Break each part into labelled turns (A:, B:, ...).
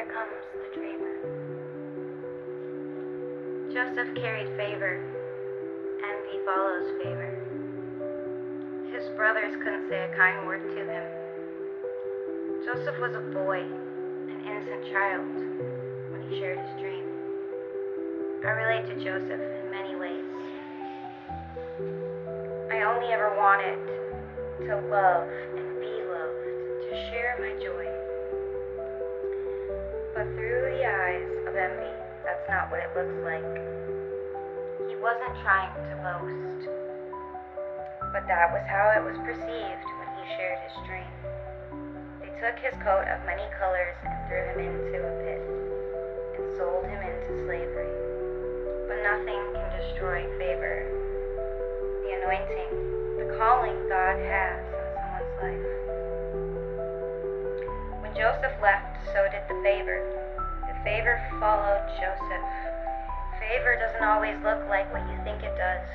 A: Here comes the dreamer. Joseph carried favor. Envy follows favor. His brothers couldn't say a kind word to him. Joseph was a boy, an innocent child, when he shared his dream. I relate to Joseph in many ways. I only ever wanted to love and be loved, to share my joy. But through the eyes of envy, that's not what it looks like. He wasn't trying to boast, but that was how it was perceived when he shared his dream. They took his coat of many colors and threw him into a pit and sold him into slavery. But nothing can destroy favor, the anointing, the calling God has on someone's life. When Joseph left, so did the favor. The favor followed Joseph. Favor doesn't always look like what you think it does.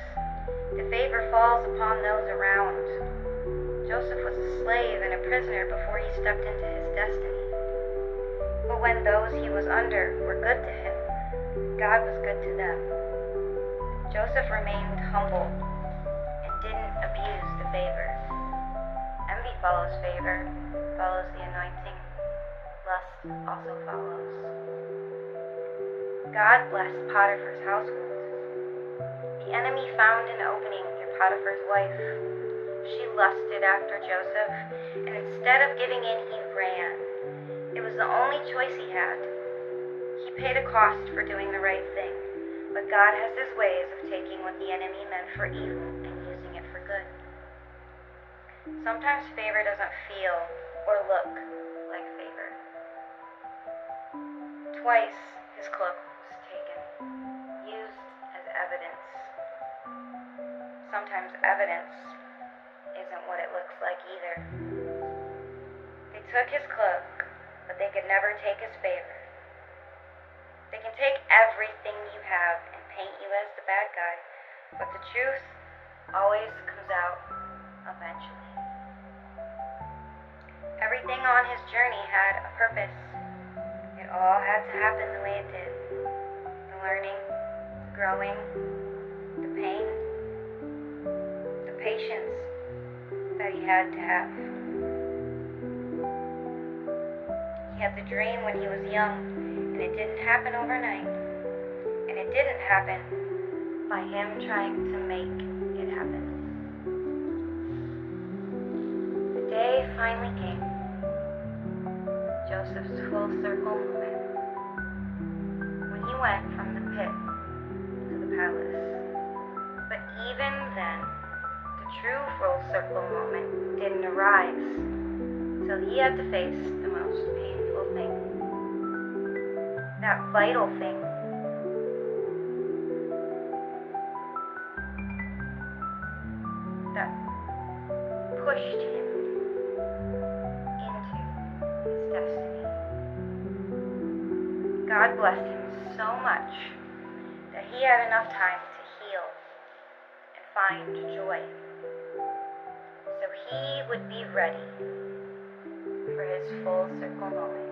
A: The favor falls upon those around. Joseph was a slave and a prisoner before he stepped into his destiny. But when those he was under were good to him, God was good to them. Joseph remained humble and didn't abuse the favor. Envy follows favor, follows the anointing. Lust also follows. God blessed Potiphar's household. The enemy found an opening through Potiphar's wife. She lusted after Joseph, and instead of giving in, he ran. It was the only choice he had. He paid a cost for doing the right thing, but God has his ways of taking what the enemy meant for evil and using it for good. Sometimes favor doesn't feel or look like favor. Twice his cloak was taken, used as evidence. Sometimes evidence isn't what it looks like either. They took his cloak, but they could never take his favor. They can take everything you have and paint you as the bad guy, but the truth always comes out eventually. Everything on his journey had a purpose. It all had to happen the way it did. The learning, the growing, the pain, the patience that he had to have. He had the dream when he was young, and it didn't happen overnight. And it didn't happen by him trying to make it happen. The day finally came. Joseph's full circle moment. When he went from the pit to the palace. But even then, the true full circle moment didn't arise till he had to face the most painful thing. That vital thing. That pushed him into his destiny. God blessed him so much that he had enough time to heal and find joy. So he would be ready for his full circle moment.